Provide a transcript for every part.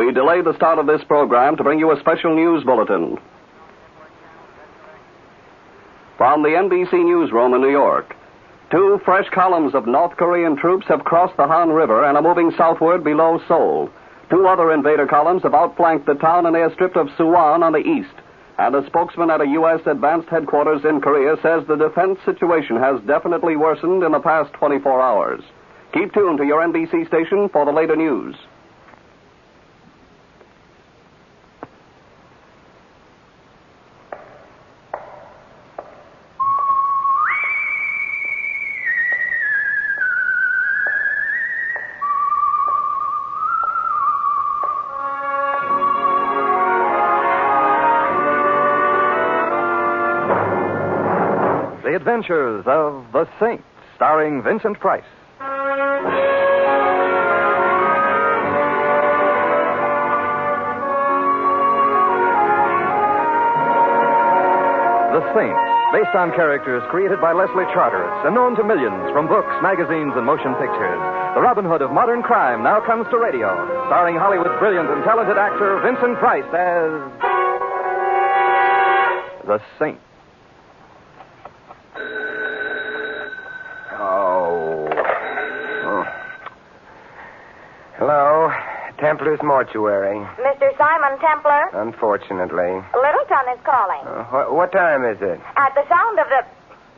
We delay the start of this program to bring you a special news bulletin. From the NBC newsroom in New York, 2 fresh columns of North Korean troops have crossed the Han River and are moving southward below Seoul. 2 other invader columns have outflanked the town and airstrip of Suwon on the east. And a spokesman at a U.S. advanced headquarters in Korea says the defense situation has definitely worsened in the past 24 hours. Keep tuned to your NBC station for the later news. The Adventures of the Saint, starring Vincent Price. The Saint, based on characters created by Leslie Charteris and known to millions from books, magazines, and motion pictures. The Robin Hood of modern crime now comes to radio, starring Hollywood's brilliant and talented actor Vincent Price as the Saint. Hello, Templar's Mortuary. Mr. Simon Templar? Unfortunately. Littleton is calling. What time is it? At the sound of the...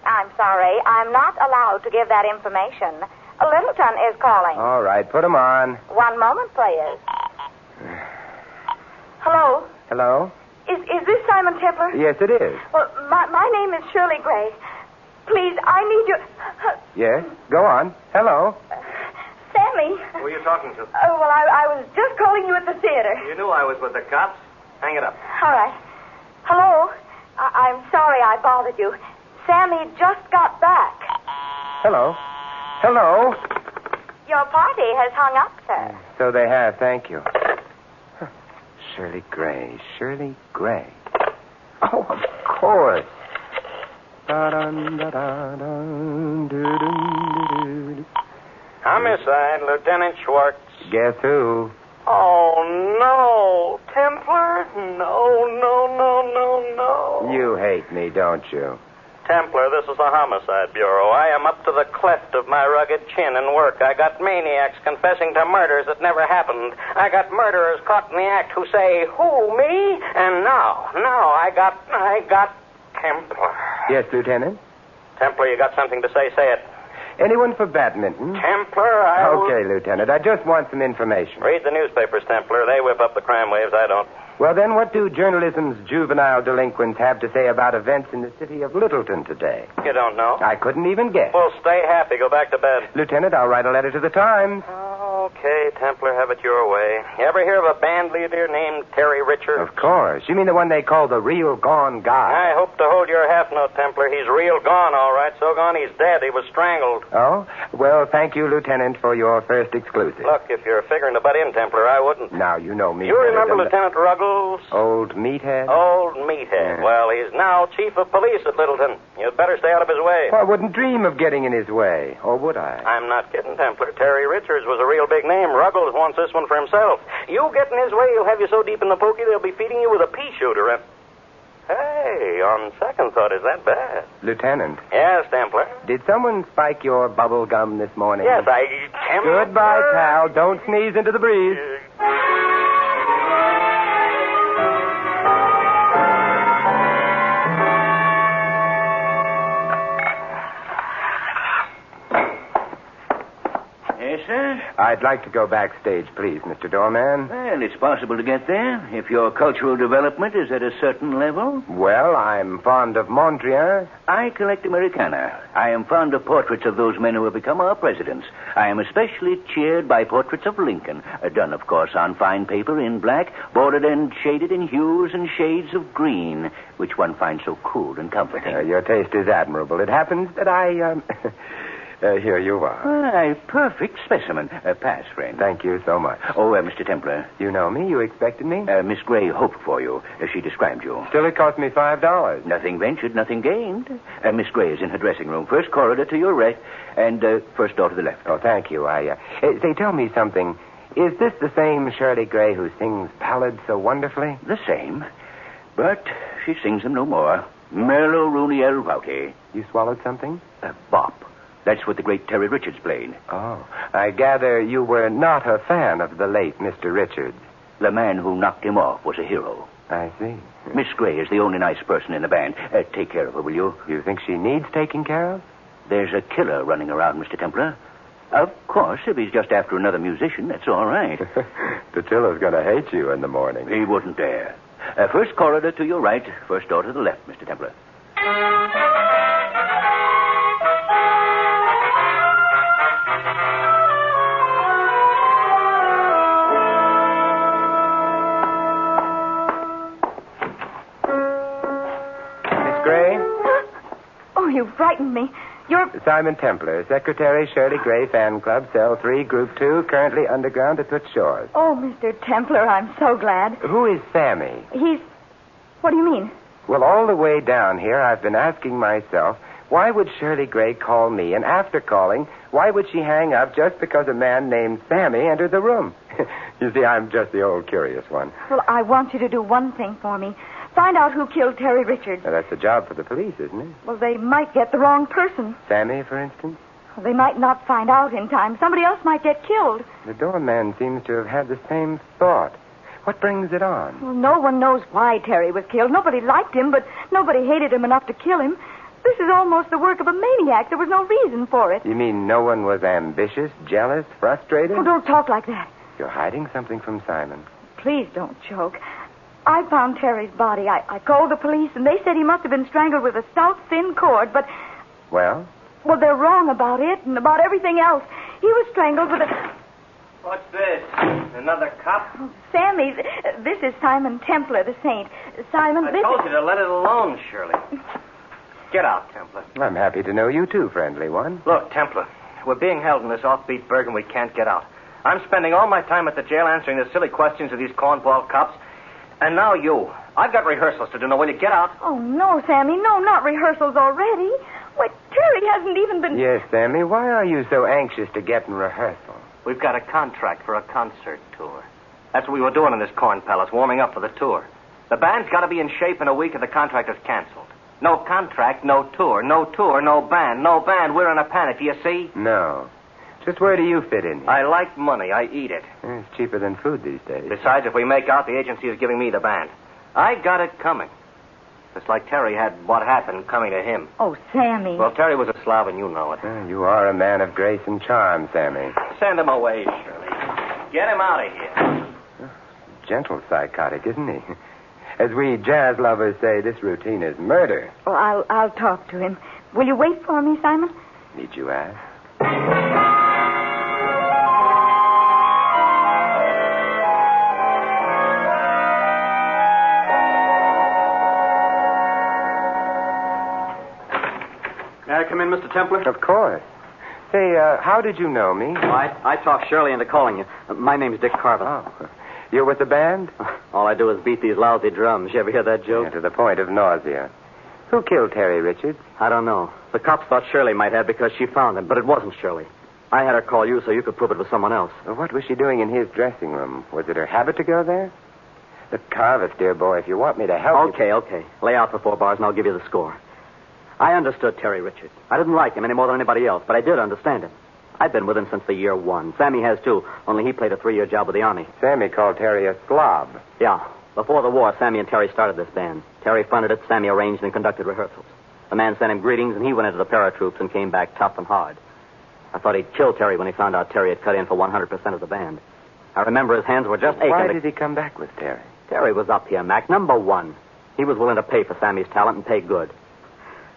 I'm sorry, I'm not allowed to give that information. Littleton is calling. All right, put him on. One moment, please. Hello? Hello? Is this Simon Templar? Yes, it is. Well, my name is Shirley Gray. Please, I need your... Yes? Go on. Hello? Sammy. Who are you talking to? Oh, well, I was just calling you at the theater. You knew I was with the cops. Hang it up. All right. Hello? I'm sorry I bothered you. Sammy just got back. Hello? Hello? Your party has hung up, sir. So they have, thank you. Shirley Gray. Shirley Gray. Oh, of course. Homicide, Lieutenant Schwartz. Guess who? Oh, no. Templar? No. You hate me, don't you? Templar, this is the Homicide Bureau. I am up to the cleft of my rugged chin in work. I got maniacs confessing to murders that never happened. I got murderers caught in the act who say, who, me? And now I got Templar. Yes, Lieutenant? Templar, you got something to say? Say it. Anyone for badminton? Templar, Okay, Lieutenant. I just want some information. Read the newspapers, Templar. They whip up the crime waves. I don't. Well, then, what do journalism's juvenile delinquents have to say about events in the city of Littleton today? You don't know? I couldn't even guess. Well, stay happy. Go back to bed. Lieutenant, I'll write a letter to the Times. Okay, Templar, have it your way. You ever hear of a band leader named Terry Richards? Of course. You mean the one they call the real gone guy? I hope to hold your half note, Templar. He's real gone, all right. So gone he's dead. He was strangled. Oh? Well, thank you, Lieutenant, for your first exclusive. Look, if you're figuring to butt in, Templar, I wouldn't. Now, you know me. You remember Lieutenant Ruggles? Old meathead? Old meathead. Yeah. Well, he's now chief of police at Littleton. You'd better stay out of his way. Well, I wouldn't dream of getting in his way. Or would I? I'm not kidding, Templar. Terry Richards was a real big name. Ruggles wants this one for himself. You get in his way, he'll have you so deep in the pokey they'll be feeding you with a pea shooter. And... Hey, on second thought, is that bad? Lieutenant. Yes, Templar. Did someone spike your bubble gum this morning? Yes, Goodbye, pal. Don't sneeze into the breeze. Yes, sir? I'd like to go backstage, please, Mr. Doorman. Well, it's possible to get there if your cultural development is at a certain level. Well, I'm fond of Mondrian. I collect Americana. I am fond of portraits of those men who have become our presidents. I am especially cheered by portraits of Lincoln, done, of course, on fine paper in black, bordered and shaded in hues and shades of green, which one finds so cool and comforting. Your taste is admirable. It happens that I, here you are. Perfect specimen. Pass, friend. Thank you so much. Oh, Mr. Templar. You know me? You expected me? Miss Gray hoped for you. She described you. Still, it cost me $5. Nothing ventured, nothing gained. Miss Gray is in her dressing room. First corridor to your right, and first door to the left. Oh, thank you. Say, tell me something. Is this the same Shirley Gray who sings ballads so wonderfully? The same. But she sings them no more. Merlo Rooney El Vouty. You swallowed something? A bop. That's what the great Terry Richards played. Oh, I gather you were not a fan of the late Mr. Richards. The man who knocked him off was a hero. I see. Miss Gray is the only nice person in the band. Take care of her, will you? You think she needs taking care of? There's a killer running around, Mr. Templar. Of course, if he's just after another musician, that's all right. The killer's going to hate you in the morning. He wouldn't dare. First corridor to your right, first door to the left, Mr. Templar. Miss Gray? Oh, you frightened me. You're... Simon Templar, Secretary, Shirley Gray Fan Club, Cell 3, Group 2, currently underground at Toots Shores. Oh, Mr. Templar, I'm so glad. Who is Sammy? He's... What do you mean? Well, all the way down here, I've been asking myself, why would Shirley Gray call me? And after calling, why would she hang up just because a man named Sammy entered the room? You see, I'm just the old curious one. Well, I want you to do one thing for me. Find out who killed Terry Richards. Now, that's a job for the police, isn't it? Well, they might get the wrong person. Sammy, for instance? Well, they might not find out in time. Somebody else might get killed. The doorman seems to have had the same thought. What brings it on? Well, no one knows why Terry was killed. Nobody liked him, but nobody hated him enough to kill him. This is almost the work of a maniac. There was no reason for it. You mean no one was ambitious, jealous, frustrated? Oh, don't talk like that. You're hiding something from Simon. Please don't joke. I found Terry's body. I called the police, and they said he must have been strangled with a stout, thin cord, but... Well? Well, they're wrong about it and about everything else. He was strangled with a... What's this? Another cop? Oh, Sammy, this is Simon Templar, the saint. Simon, I this told is... you to let it alone, Shirley. Get out, Templar. I'm happy to know you too, friendly one. Look, Templar, we're being held in this offbeat burg and we can't get out. I'm spending all my time at the jail answering the silly questions of these cornball cops. And now you. I've got rehearsals to do. Now, will you get out? Oh, no, Sammy. No, not rehearsals already. Why, Terry hasn't even been... Yes, Sammy, why are you so anxious to get in rehearsal? We've got a contract for a concert tour. That's what we were doing in this corn palace, warming up for the tour. The band's got to be in shape in a week or the contract is canceled. No contract, no tour. No tour, no band. No band, we're in a panic. Do you see? No. Just where do you fit in here? I like money. I eat it. It's cheaper than food these days. Besides, if we make out, the agency is giving me the band. I got it coming. Just like Terry had what happened coming to him. Oh, Sammy. Well, Terry was a Slav, and you know it. You are a man of grace and charm, Sammy. Send him away, Shirley. Get him out of here. Gentle psychotic, isn't he? As we jazz lovers say, this routine is murder. Oh, I'll talk to him. Will you wait for me, Simon? Need you ask? May I come in, Mr. Templar? Of course. Say, how did you know me? I talked Shirley into calling you. My name's Dick Carver. Oh. You're with the band? All I do is beat these lousy drums. You ever hear that joke? Yeah, to the point of nausea. Who killed Terry Richards? I don't know. The cops thought Shirley might have because she found him, but it wasn't Shirley. I had her call you so you could prove it was someone else. Well, what was she doing in his dressing room? Was it her habit to go there? Look, Carver, dear boy, if you want me to help Okay. Lay out for 4 bars and I'll give you the score. I understood Terry Richards. I didn't like him any more than anybody else, but I did understand him. I've been with him since the year 1. Sammy has, too, only he played a 3-year job with the Army. Sammy called Terry a slob. Yeah. Before the war, Sammy and Terry started this band. Terry funded it, Sammy arranged and conducted rehearsals. The man sent him greetings, and he went into the paratroops and came back tough and hard. I thought he'd kill Terry when he found out Terry had cut in for 100% of the band. I remember his hands were just aching. Why did he come back with Terry? Terry was up here, Mac, number 1. He was willing to pay for Sammy's talent and pay good.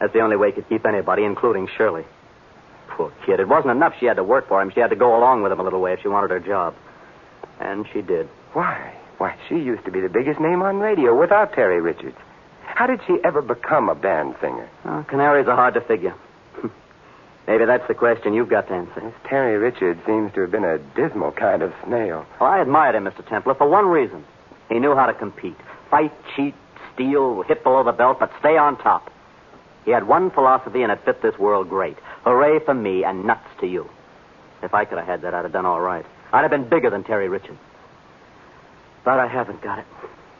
That's the only way he could keep anybody, including Shirley. Poor kid. It wasn't enough she had to work for him. She had to go along with him a little way if she wanted her job. And she did. Why? Why, she used to be the biggest name on radio without Terry Richards. How did she ever become a band singer? Canaries are hard to figure. Maybe that's the question you've got to answer. This Terry Richards seems to have been a dismal kind of snail. Well, I admired him, Mr. Templar, for one reason. He knew how to compete. Fight, cheat, steal, hit below the belt, but stay on top. He had one philosophy, and it fit this world great. Hooray for me and nuts to you. If I could have had that, I'd have done all right. I'd have been bigger than Terry Richards. But I haven't got it.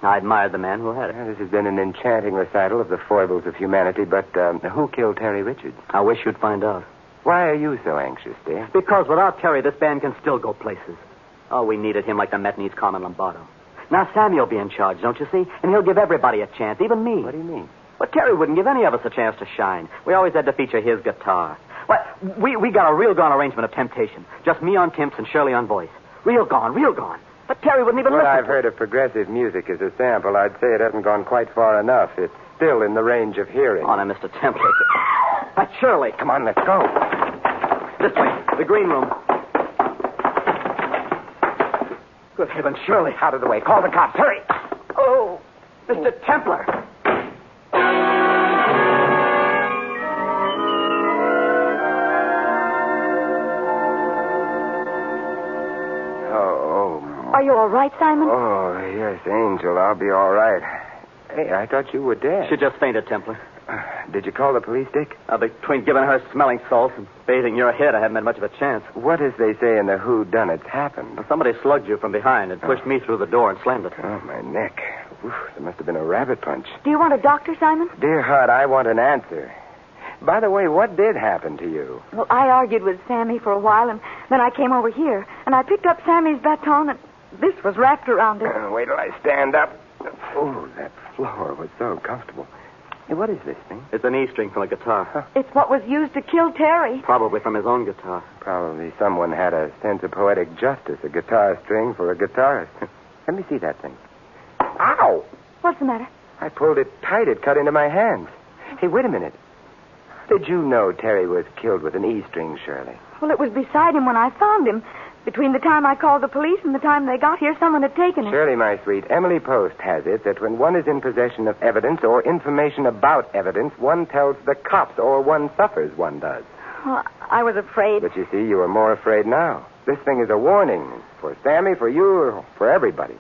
I admired the man who had it. This has been an enchanting recital of the foibles of humanity, but who killed Terry Richards? I wish you'd find out. Why are you so anxious, dear? Because without Terry, this band can still go places. Oh, we needed him like the Met needs Carmen Lombardo. Now Sammy'll be in charge, don't you see? And he'll give everybody a chance, even me. What do you mean? Well, Terry wouldn't give any of us a chance to shine. We always had to feature his guitar. Well, we got a real gone arrangement of Temptation. Just me on timps and Shirley on voice. Real gone. But Terry wouldn't even What listen I've heard of progressive music as a sample, I'd say it hasn't gone quite far enough. It's still in the range of hearing. Oh, now, Mr. Templer. That's Shirley. Come on, let's go. This way, the green room. Good heavens, Shirley. Out of the way. Call the cops. Hurry. Oh, Mr. Templer. Are you all right, Simon? Oh, yes, Angel. I'll be all right. Hey, I thought you were dead. She just fainted, Templer. Did you call the police, Dick? Between giving her smelling salts and bathing your head, I haven't had much of a chance. What, as they say in the whodunits, happened? Well, somebody slugged you from behind and pushed me through the door and slammed it. Oh, my neck. Oof, there must have been a rabbit punch. Do you want a doctor, Simon? Dear heart, I want an answer. By the way, what did happen to you? Well, I argued with Sammy for a while, and then I came over here, and I picked up Sammy's baton, and this was wrapped around it. Wait till I stand up. Oh, that floor was so comfortable. Hey, what is this thing? It's an E-string from a guitar. Huh. It's what was used to kill Terry. Probably from his own guitar. Probably someone had a sense of poetic justice, a guitar string for a guitarist. Let me see that thing. Ow! What's the matter? I pulled it tight. It cut into my hands. Hey, wait a minute. How did you know Terry was killed with an E-string, Shirley? Well, it was beside him when I found him. Between the time I called the police and the time they got here, someone had taken it. Shirley, my sweet, Emily Post has it that when one is in possession of evidence or information about evidence, one tells the cops or one suffers, one does. Well, I was afraid. But you see, you are more afraid now. This thing is a warning for Sammy, for you, or for everybody.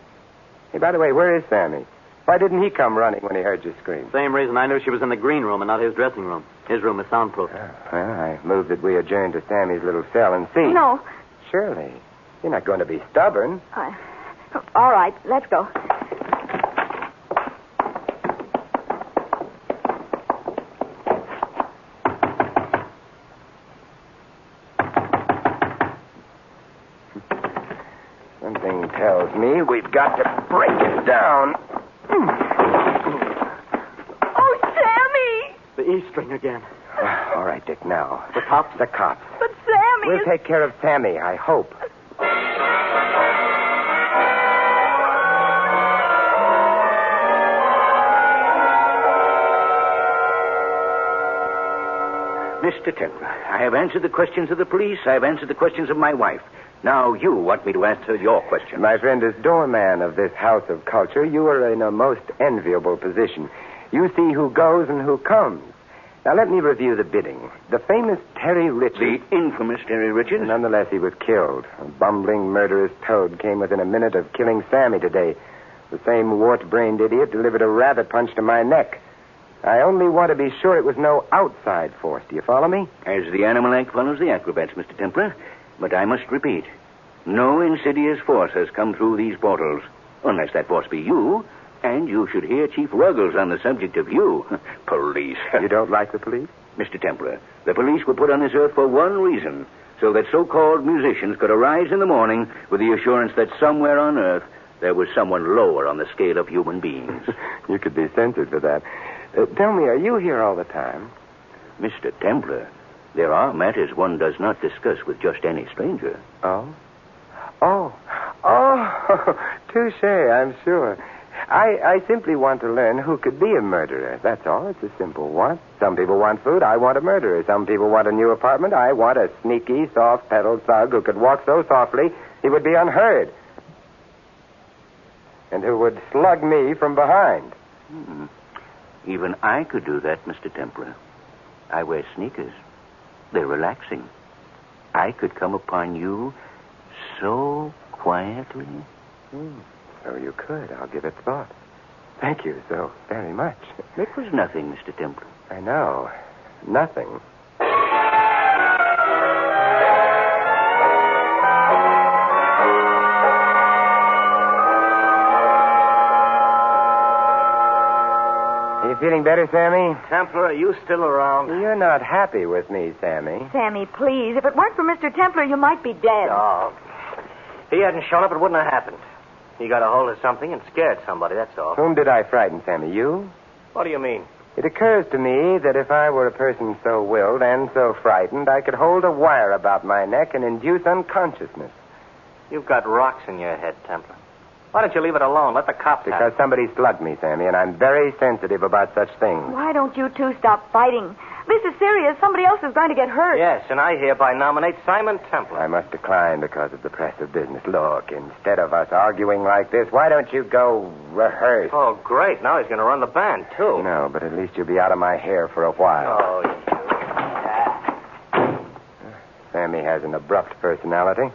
Hey, by the way, where is Sammy? Why didn't he come running when he heard you scream? Same reason I knew she was in the green room and not his dressing room. His room is soundproof. Well, I moved that we adjourn to Sammy's little cell and see. No. Shirley, you're not going to be stubborn. All right, let's go. Something tells me we've got to break it down. Oh, Sammy! The E-string again. All right, Dick, now. The cops? The cops. But Sammy We'll take care of Sammy, I hope. Mr. Templer, I have answered the questions of the police. I have answered the questions of my wife. Now you want me to answer your question. My friend, as doorman of this house of culture, you are in a most enviable position. You see who goes and who comes. Now, let me review the bidding. The famous Terry Richards... The infamous Terry Richards? Nonetheless, he was killed. A bumbling, murderous toad came within a minute of killing Sammy today. The same wart-brained idiot delivered a rabbit punch to my neck. I only want to be sure it was no outside force. Do you follow me? As the Animal Act follows the acrobats, Mr. Templer. But I must repeat, no insidious force has come through these portals. Unless that force be you, and you should hear Chief Ruggles on the subject of you. Police. You don't like the police? Mr. Templer, the police were put on this earth for one reason, so that so-called musicians could arise in the morning with the assurance that somewhere on earth there was someone lower on the scale of human beings. You could be censored for that. Tell me, are you here all the time? Mr. Templer, there are matters one does not discuss with just any stranger. Oh? Oh, touche, I'm sure. I simply want to learn who could be a murderer. That's all. It's a simple want. Some people want food. I want a murderer. Some people want a new apartment. I want a sneaky, soft-pedaled thug who could walk so softly he would be unheard. And who would slug me from behind. Even I could do that, Mr. Templer. I wear sneakers. They're relaxing. I could come upon you so quietly. So you could. I'll give it thought. Thank you so very much. It was nothing, Mr. Templer. I know. Nothing. feeling better, Sammy? Templar, are you still around? You're not happy with me, Sammy. Sammy, please. If it weren't for Mr. Templar, you might be dead. Oh. If he hadn't shown up, it wouldn't have happened. He got a hold of something and scared somebody, that's all. Whom did I frighten, Sammy? You? What do you mean? It occurs to me that if I were a person so willed and so frightened, I could hold a wire about my neck and induce unconsciousness. You've got rocks in your head, Templar. Why don't you leave it alone? Let the cops have Because it. somebody slugged me, Sammy, and I'm very sensitive about such things. Why don't you two stop fighting? This is serious. Somebody else is going to get hurt. Yes, and I hereby nominate Simon Templar. I must decline because of the press of business. Look, instead of us arguing like this, why don't you go rehearse? Oh, great. Now he's going to run the band, too. No, but at least you'll be out of my hair for a while. Oh, Sammy has an abrupt personality.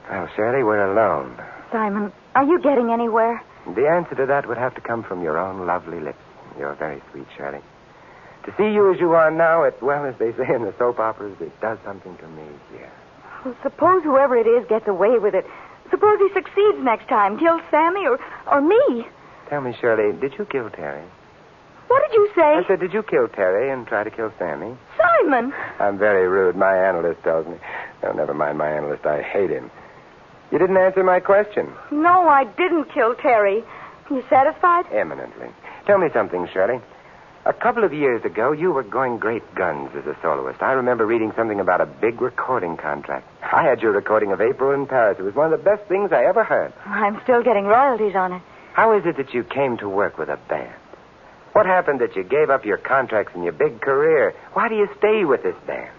Well, Shirley, we're alone. Simon, are you getting anywhere? The answer to that would have to come from your own lovely lips. You're very sweet, Shirley. To see you as you are now, as they say in the soap operas, it does something to me here. Well, suppose whoever it is gets away with it. Suppose he succeeds next time, kills Sammy or me. Tell me, Shirley, did you kill Terry? What did you say? I said, did you kill Terry and try to kill Sammy? Simon! I'm very rude. My analyst tells me. Oh, never mind my analyst. I hate him. You didn't answer my question. No, I didn't kill Terry. You satisfied? Eminently. Tell me something, Shirley. A couple of years ago, you were going great guns as a soloist. I remember reading something about a big recording contract. I had your recording of April in Paris. It was one of the best things I ever heard. I'm still getting royalties on it. How is it that you came to work with a band? What happened that you gave up your contracts and your big career? Why do you stay with this band?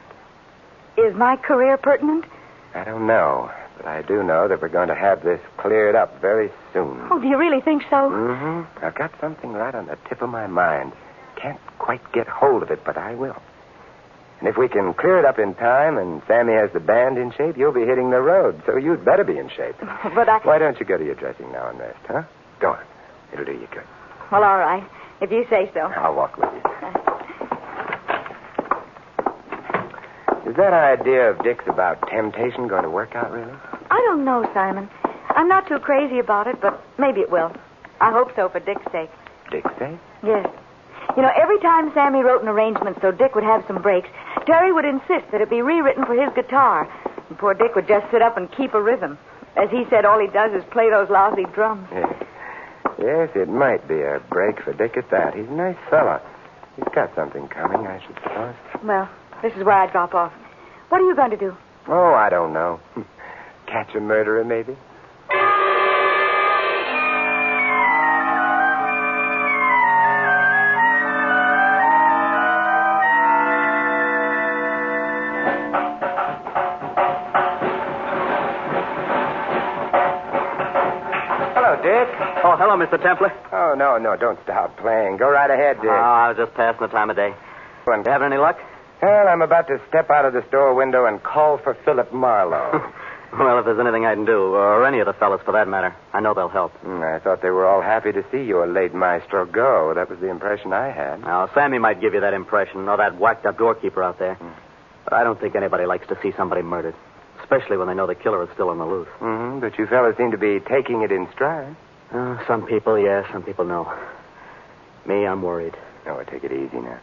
Is my career pertinent? I don't know, but I do know that we're going to have this cleared up very soon. Oh, do you really think so? Mm-hmm. I've got something right on the tip of my mind. Can't quite get hold of it, but I will. And if we can clear it up in time and Sammy has the band in shape, you'll be hitting the road, so you'd better be in shape. But I... Why don't you go to your dressing now and rest, huh? Go on. It'll do you good. Well, all right, if you say so. I'll walk with you. Is that idea of Dick's about temptation going to work out, really? I don't know, Simon. I'm not too crazy about it, but maybe it will. I hope so for Dick's sake. Dick's sake? Yes. You know, every time Sammy wrote an arrangement so Dick would have some breaks, Terry would insist that it be rewritten for his guitar. And poor Dick would just sit up and keep a rhythm. As he said, all he does is play those lousy drums. Yes, it might be a break for Dick at that. He's a nice fella. He's got something coming, I should suppose. Well, this is where I drop off. What are you going to do? Oh, I don't know. Catch a murderer, maybe? Dick? Oh, hello, Mr. Templar. Oh, no, don't stop playing. Go right ahead, Dick. Oh, I was just passing the time of day. You having any luck? Well, I'm about to step out of the store window and call for Philip Marlowe. Well, if there's anything I can do, or any of the fellas for that matter, I know they'll help. I thought they were all happy to see your late maestro go. That was the impression I had. Now, Sammy might give you that impression, or that whacked-up doorkeeper out there. But I don't think anybody likes to see somebody murdered, especially when they know the killer is still on the loose. Mm-hmm, but you fellas seem to be taking it in stride. Some people, yes, some people, no. Me, I'm worried. Oh, take it easy now.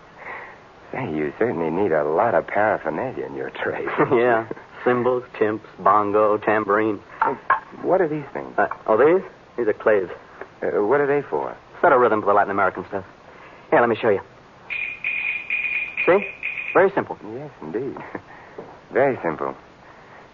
Say, you certainly need a lot of paraphernalia in your trade. Yeah. Cymbals, chimps, bongo, tambourine. What are these things? These? These are claves. What are they for? Set a rhythm for the Latin American stuff. Here, let me show you. See? Very simple. Yes, indeed. Very simple.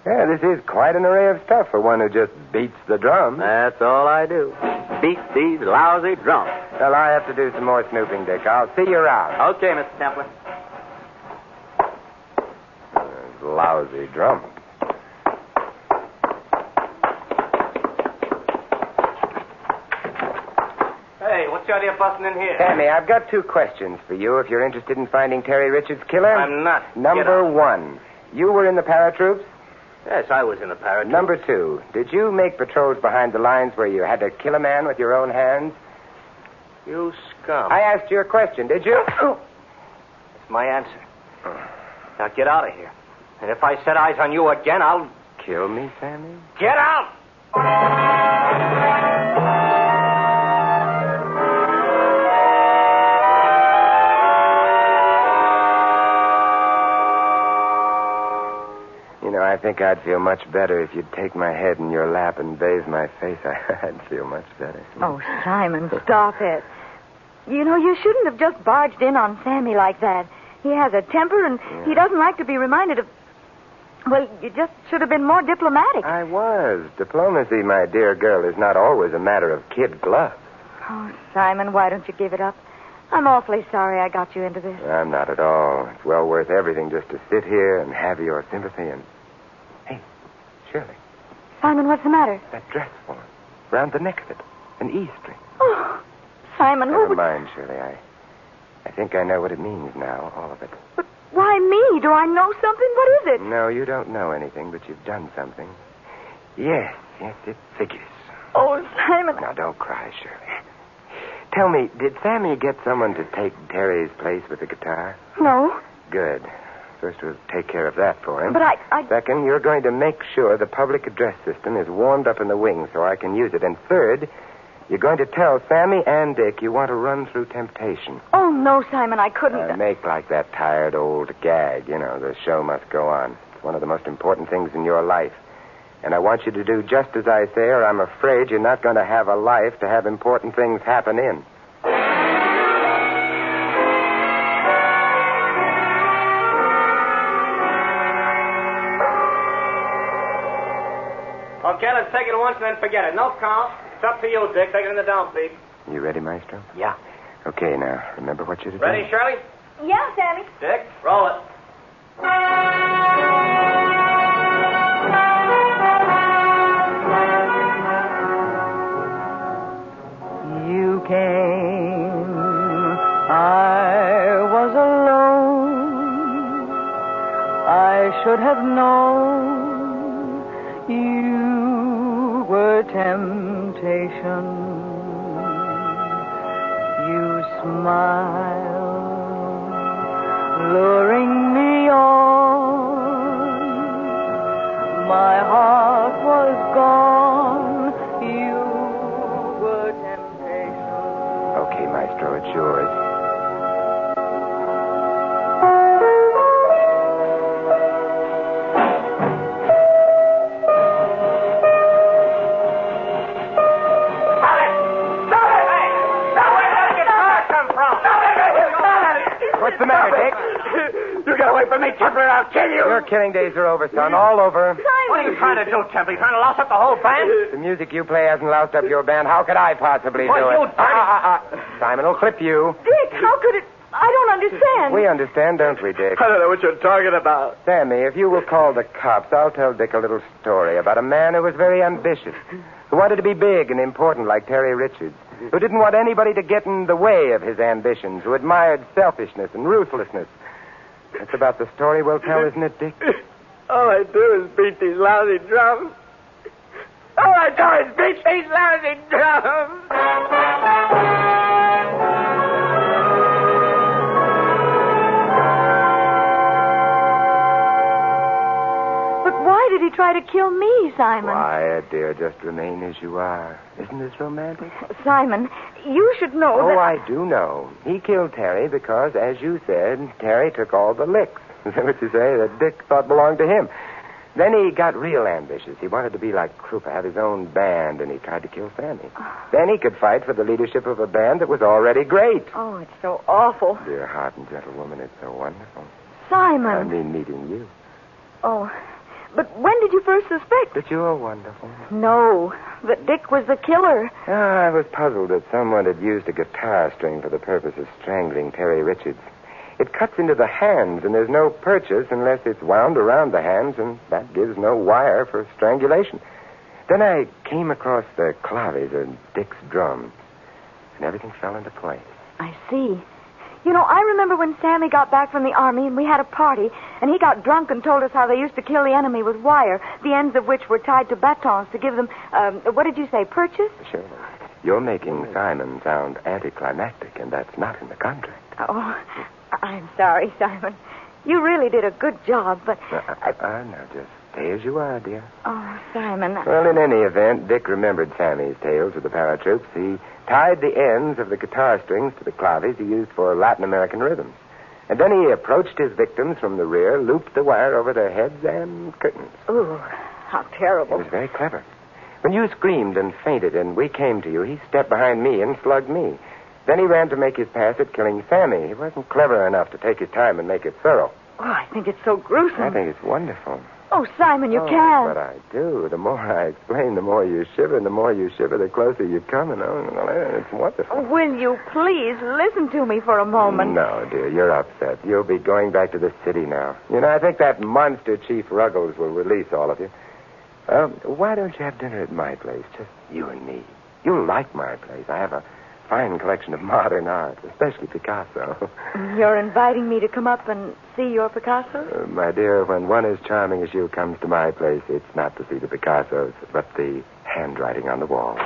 Yeah, this is quite an array of stuff for one who just beats the drums. That's all I do. Beat these lousy drums. Well, I have to do some more snooping, Dick. I'll see you around. Okay, Mr. Templar. Lousy drums. Hey, what's the idea of busting in here? Sammy, I've got 2 questions for you if you're interested in finding Terry Richards' killer. I'm not. Number 1, you were in the paratroops? Yes, I was in the paratroops. Number 2, did you make patrols behind the lines where you had to kill a man with your own hands? You scum. I asked you a question, did you? That's my answer. Now get out of here. And if I set eyes on you again, I'll... Kill me, Sammy? Get out! think I'd feel much better if you'd take my head in your lap and bathe my face. I'd feel much better. Oh, Simon, stop it. You know, you shouldn't have just barged in on Sammy like that. He has a temper, and he doesn't like to be reminded of... Well, you just should have been more diplomatic. I was. Diplomacy, my dear girl, is not always a matter of kid gloves. Oh, Simon, why don't you give it up? I'm awfully sorry I got you into this. I'm not at all. It's well worth everything just to sit here and have your sympathy and... Hey, Shirley. Simon, what's the matter? That dress form. Round the neck of it. An E string. Oh, Simon, Never mind, Shirley. I think I know what it means now, all of it. But why me? Do I know something? What is it? No, you don't know anything, but you've done something. Yes, it figures. Oh, Simon. Now, don't cry, Shirley. Tell me, did Sammy get someone to take Terry's place with the guitar? No. Good. First, we'll take care of that for him. But I... Second, you're going to make sure the public address system is warmed up in the wings so I can use it. And third, you're going to tell Sammy and Dick you want to run through temptation. Oh, no, Simon, I couldn't. Make like that tired old gag. You know, the show must go on. It's one of the most important things in your life. And I want you to do just as I say, or I'm afraid you're not going to have a life to have important things happen in. Okay, let's take it once and then forget it. No count. It's up to you, Dick. Take it in the downbeat. You ready, Maestro? Yeah. Okay, now, remember what you're to do. Ready, Shirley? Yeah, Sammy. Dick, roll it. You came, I was alone. I should have known you were temptation. You smile, luring me on. My heart was gone. You were temptation. Okay, Maestro, it's yours. What's the matter, Dick? You get away from me, Templar, I'll kill you. Your killing days are over, son. All over. What are you trying to do, Templar? You trying to louse up the whole band? The music you play hasn't loused up your band. How could I possibly do you it? Simon will clip you. Dick, how could it... I don't understand. We understand, don't we, Dick? I don't know what you're talking about. Sammy, if you will call the cops, I'll tell Dick a little story about a man who was very ambitious, who wanted to be big and important like Terry Richards, who didn't want anybody to get in the way of his ambitions, who admired selfishness and ruthlessness. That's about the story we'll tell, isn't it, Dick? All I do is beat these lousy drums. All I do is beat these lousy drums. Why did he try to kill me, Simon? Quiet, dear. Just remain as you are. Isn't this romantic? Simon, you should know Oh, that... I do know. He killed Terry because, as you said, Terry took all the licks. Is that what you say? That Dick thought belonged to him. Then he got real ambitious. He wanted to be like Krupa, have his own band, and he tried to kill Sammy. Then he could fight for the leadership of a band that was already great. Oh, it's so awful. Dear heart and gentle woman, it's so wonderful. Simon. I mean meeting you. Oh, but when did you first suspect? That you're wonderful. No, that Dick was the killer. I was puzzled that someone had used a guitar string for the purpose of strangling Terry Richards. It cuts into the hands, and there's no purchase unless it's wound around the hands, and that gives no wire for strangulation. Then I came across the claves of Dick's drums, and everything fell into place. I see. You know, I remember when Sammy got back from the army and we had a party, and he got drunk and told us how they used to kill the enemy with wire, the ends of which were tied to batons to give them, what did you say, purchase? Sure. You're making Simon sound anticlimactic, and that's not in the contract. Oh, I'm sorry, Simon. You really did a good job, but... Now, just stay as you are, dear. Oh, Simon... Well, in any event, Dick remembered Sammy's tales with the paratroops. He tied the ends of the guitar strings to the claves he used for Latin American rhythms. And then he approached his victims from the rear, looped the wire over their heads and curtains. Ooh, how He terrible. was very clever. When you screamed and fainted and we came to you, he stepped behind me and slugged me. Then he ran to make his pass at killing Sammy. He wasn't clever enough to take his time and make it thorough. Oh, I think it's so gruesome. I think it's wonderful. Oh, Simon, you But can't. I do. The more I explain, the more you shiver. And the more you shiver, the closer you come. And it's wonderful. Will you please listen to me for a moment? No, dear, you're upset. You'll be going back to the city now. You know, I think that monster Chief Ruggles will release all of you. Why don't you have dinner at my place, just you and me? You'll like my place. I have a fine collection of modern art, especially Picasso. You're inviting me to come up and see your Picasso? My dear, when one as charming as you comes to my place, it's not to see the Picassos, but the handwriting on the wall.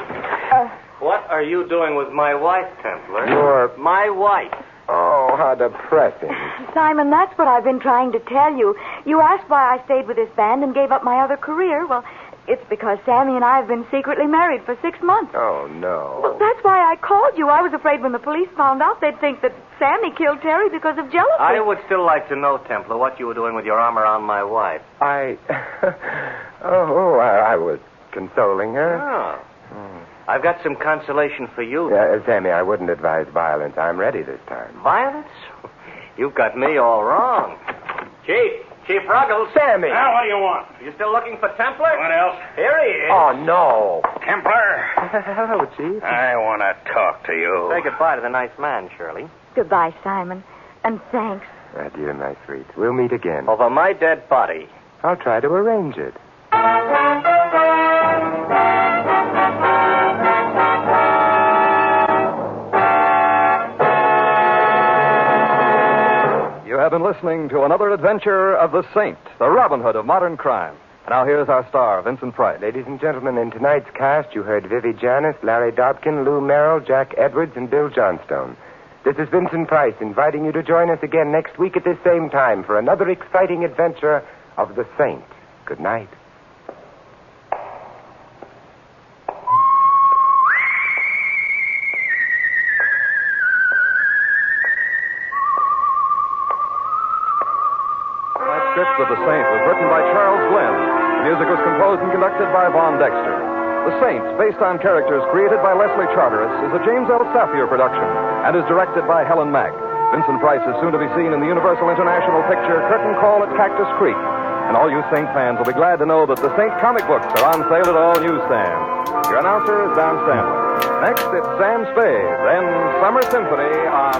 What are you doing with my wife, Templar? My wife. Oh, how depressing. Simon, that's what I've been trying to tell you. You asked why I stayed with this band and gave up my other career. Well, it's because Sammy and I have been secretly married for 6 months. Oh, no. Well, that's why I called you. I was afraid when the police found out, they'd think that Sammy killed Terry because of jealousy. I would still like to know, Templar, what you were doing with your arm around my wife. I was consoling her. Oh. I've got some consolation for you. Sammy, I wouldn't advise violence. I'm ready this time. Violence? You've got me all wrong. Chief Ruggles. Sammy! Now, what do you want? You still looking for Templar? What else? Here he is. Oh, no. Templar, Hello, Chief. I want to talk to you. Say goodbye to the nice man, Shirley. Goodbye, Simon. And thanks. Dear, my sweet. We'll meet again. Over my dead body. I'll try to arrange it. You have been listening to another adventure of the Saint, the Robin Hood of modern crime. Now here's our star, Vincent Price. Ladies and gentlemen, in tonight's cast, you heard Vivi Janis, Larry Dobkin, Lou Merrill, Jack Edwards, and Bill Johnstone. This is Vincent Price inviting you to join us again next week at this same time for another exciting adventure of the Saint. Good night. Script of The Saint was written by Charles Glenn. The music was composed and conducted by Von Dexter. The Saint, based on characters created by Leslie Charteris, is a James L. Safier production and is directed by Helen Mack. Vincent Price is soon to be seen in the Universal International picture Curtain Call at Cactus Creek. And all you Saint fans will be glad to know that the Saint comic books are on sale at all newsstands. Your announcer is Don Stanley. Next, it's Sam Spade, then Summer Symphony on